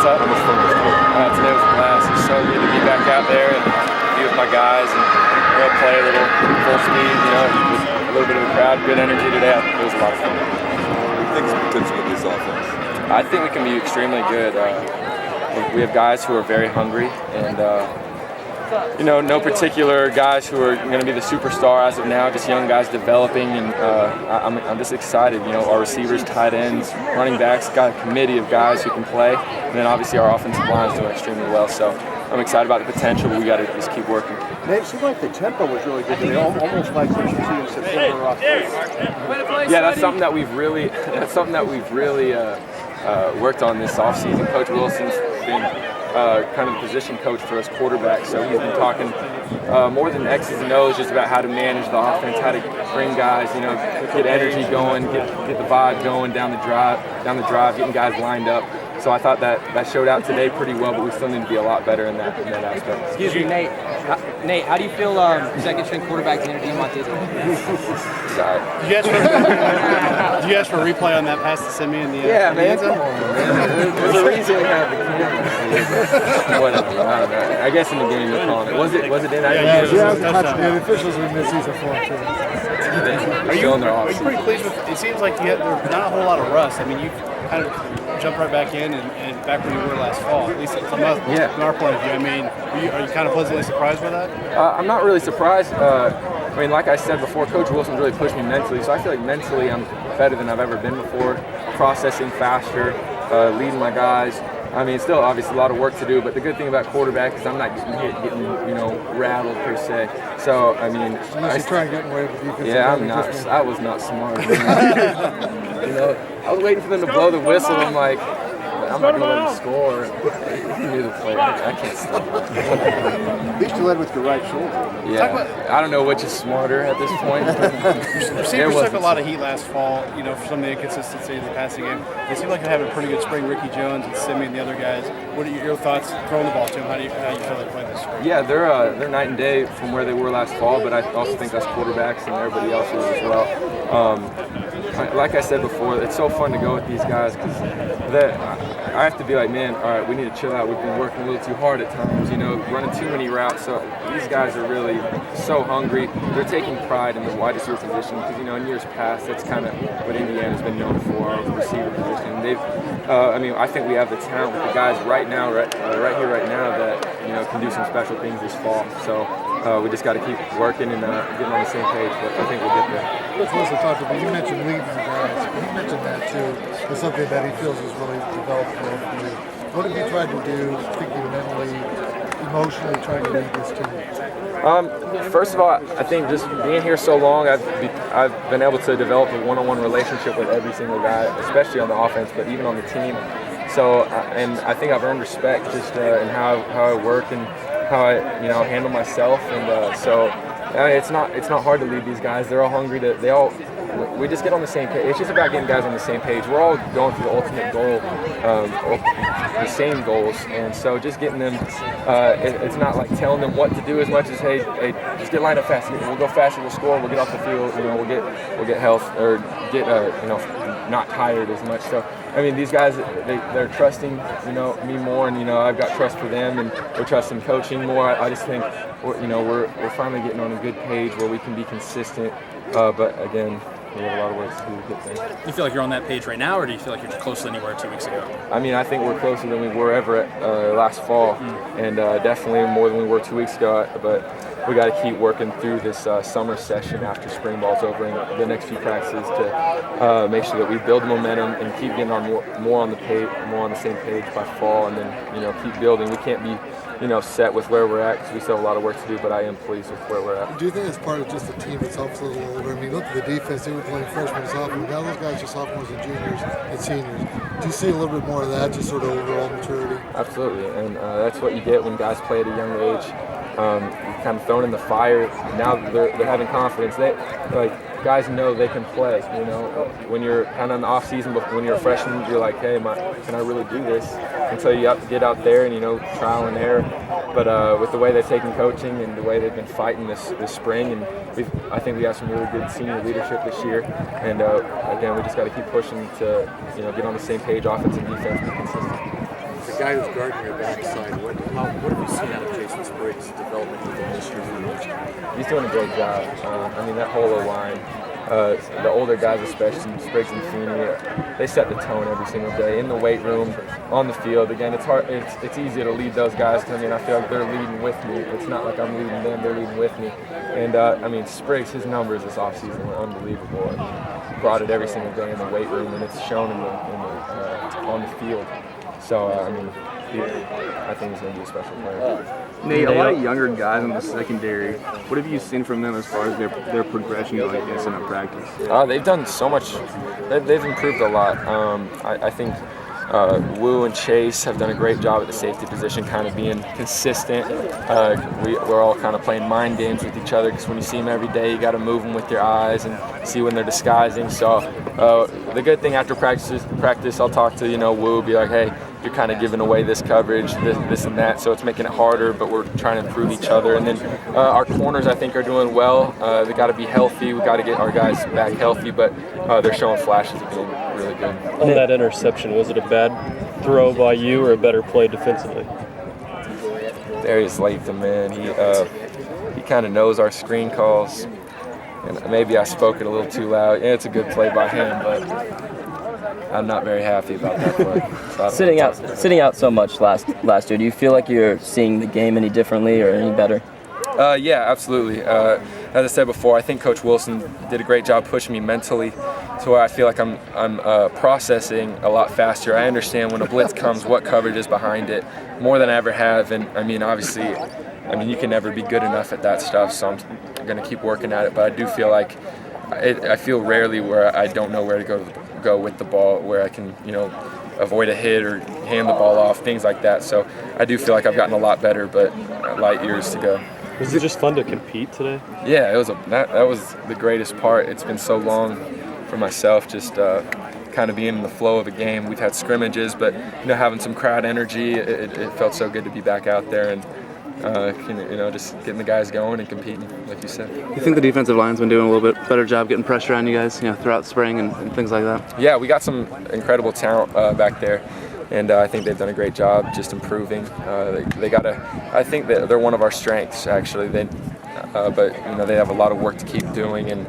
What's that? How much fun was it? Today was a blast. It's so good to be back out there and be with my guys and play a little full speed, with a little bit of a crowd, good energy today. It was a lot of fun. What do you think is the potential of this offense? I think we can be extremely good. We have guys who are very hungry and no particular guys who are going to be the superstar as of now, just young guys developing, and I'm just excited. Our receivers, tight ends, running backs, got a committee of guys who can play, and then obviously our offensive line is doing extremely well. So I'm excited about the potential, but we got to just keep working. Nate, it seemed like the tempo was really good today, almost like what you see in September. Yeah, that's something that we've really worked on this offseason. Coach Wilson's been kind of the position coach for us quarterbacks, so he's been talking more than X's and O's, just about how to manage the offense, how to bring guys, get energy going, get the vibe going down the drive, getting guys lined up. So I thought that showed out today pretty well, but we still need to be a lot better in that aspect. Excuse me, Nate. Nate, how do you feel second-string quarterbacks interviewing Montez? Sorry. Did you ask for a replay on that pass to Simeon in the Yeah, man, come on, man. There's a reason we have the camera. Whatever. I don't know. I guess in the game they're calling it. Was it in? Yeah, the officials were in mid-season form too. Are you pretty pleased with? It seems like there's not a whole lot of rust. I mean, you've kind of jumped right back in and back where you were last fall. At least from our point of view. I mean, are you kind of pleasantly surprised by that? I'm not really surprised. I mean, like I said before, Coach Wilson's really pushed me mentally, so I feel like mentally I'm better than I've ever been before. Processing faster, leading my guys. I mean, it's still obviously a lot of work to do, but the good thing about quarterback is I'm not getting rattled per se. So I mean, I try and get away with the defense. Yeah, I was not smart. I was waiting for them to blow the whistle. I'm like, I'm not going to let them score. He knew the play. I can't stop. At least you led with your right shoulder. Yeah, I don't know which is smarter at this point. Receivers took a lot of heat last fall, for some of the inconsistency in the passing game. They seem like they're having a pretty good spring. Ricky Jones and Simeon and the other guys. What are your thoughts throwing the ball to them? How do you feel they play this spring? Yeah, they're night and day from where they were last fall, but I also think that's quarterbacks and everybody else is as well. Like I said before, it's so fun to go with these guys because I have to be like, man, all right, we need to chill out. We've been working a little too hard at times, running too many routes. So these guys are really so hungry. They're taking pride in the wide receiver position because, in years past, that's kind of what Indiana's been known for, our receiver position. I think we have the talent with the guys right now, right here, right now, that, can do some special things this fall. So we just got to keep working and getting on the same page, but I think we'll get there. Let's also talk about, you mentioned leading the guys. You mentioned that too. It's something that he feels is really developed for you. What have you tried to do, thinking mentally, emotionally, trying to lead this team? First of all, I think just being here so long, I've been able to develop a one-on-one relationship with every single guy, especially on the offense, but even on the team. So, and I think I've earned respect just in how I work and how I handle myself, and so it's not hard to lead these guys. They're all hungry. We just get on the same page. It's just about getting guys on the same page. We're all going for the ultimate goal, the same goals, and so just getting them. It's not like telling them what to do as much as hey, just get lined up fast. We'll go faster. We'll score. We'll get off the field. We'll get health or get not tired as much. So I mean, these guys they're trusting me more, and I've got trust for them, and we're trusting coaching more. I just think we're finally getting on a good page where we can be consistent. But again, we have a lot of work to do to get there. Do you feel like you're on that page right now, or do you feel like you're closer than you were 2 weeks ago? I mean, I think we're closer than we were ever last fall, and definitely more than we were 2 weeks ago. But we got to keep working through this summer session after spring ball's over and the next few practices to make sure that we build momentum and keep getting on more on the same page by fall, and then keep building. We can't be set with where we're at because we still have a lot of work to do, but I am pleased with where we're at. Do you think it's part of just the team itself a little older? I mean, look at the defense. They were playing freshmen and sophomores. Now those guys are sophomores and juniors and seniors. Do you see a little bit more of that, just sort of overall maturity? Absolutely, and that's what you get when guys play at a young age. You're kind of thrown in the fire. Now they're having confidence. Guys know they can play. When you're kind of in the off season, but when you're a freshman, you're like, hey, can I really do this? Until you get out there and trial and error. But with the way they've taken coaching and the way they've been fighting this spring, and I think we have some really good senior leadership this year. And again, we just got to keep pushing to get on the same page, offense and defense, be consistent. guy who's guarding your backside, what have you seen out of Jason Spriggs' development within this year? He's doing a great job. I mean, that whole line, the older guys especially, Spriggs and Feeney, they set the tone every single day in the weight room, on the field. Again, it's hard. It's easy to lead those guys. I mean, I feel like they're leading with me. It's not like I'm leading them; they're leading with me. And I mean, Spriggs, his numbers this offseason were unbelievable. I mean, he brought it every single day in the weight room, and it's shown on the field. So I mean, I think he's going to be a special player. Nate, a lot of younger guys in the secondary. What have you seen from them as far as their progression going against in practice? They've done so much. They've improved a lot. I think Wu and Chase have done a great job at the safety position, kind of being consistent. We're all kind of playing mind games with each other because when you see them every day, you got to move them with your eyes and see when they're disguising. So the good thing after practice, I'll talk to Wu, be like, hey, you're kind of giving away this coverage, this and that, so it's making it harder, but we're trying to improve each other. And then our corners, I think, are doing well. They got to be healthy. We got to get our guys back healthy, but they're showing flashes of being really good. On that interception, was it a bad throw by you or a better play defensively? Darius Latham, man, he kind of knows our screen calls, and maybe I spoke it a little too loud. Yeah, it's a good play by him, but I'm not very happy about that play. So sitting out so much last year, do you feel like you're seeing the game any differently or any better? Yeah, absolutely. As I said before, I think Coach Wilson did a great job pushing me mentally to where I feel like I'm processing a lot faster. I understand when a blitz comes, what coverage is behind it, more than I ever have. And I mean, obviously, you can never be good enough at that stuff, so I'm going to keep working at it. But I do feel like I feel rarely where I don't know where to go with the ball, where I can, avoid a hit or hand the ball off, things like that. So I do feel like I've gotten a lot better, but light years to go. Was it just fun to compete today? Yeah, it was. That was the greatest part. It's been so long for myself, just kind of being in the flow of a game. We've had scrimmages, but having some crowd energy, it felt so good to be back out there and just getting the guys going and competing, like you said. You think the defensive line's been doing a little bit better job getting pressure on you guys, throughout spring and things like that? Yeah, we got some incredible talent back there, and I think they've done a great job just improving. I think that they're one of our strengths, actually. But they have a lot of work to keep doing, and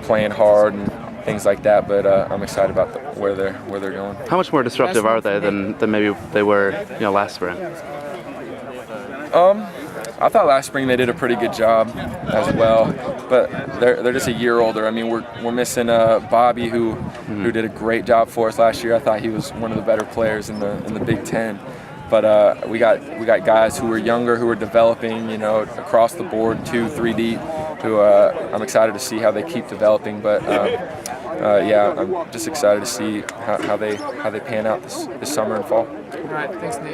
playing hard and things like that. But I'm excited about where they're going. How much more disruptive are they than maybe they were last spring? I thought last spring they did a pretty good job as well, but they're just a year older. I mean, we're missing Bobby, who did a great job for us last year. I thought he was one of the better players in the Big Ten. But we got guys who were younger, who are developing, across the board, 2-3 deep, who I'm excited to see how they keep developing. But yeah, I'm just excited to see how they pan out this summer and fall. All right, thanks, Nate.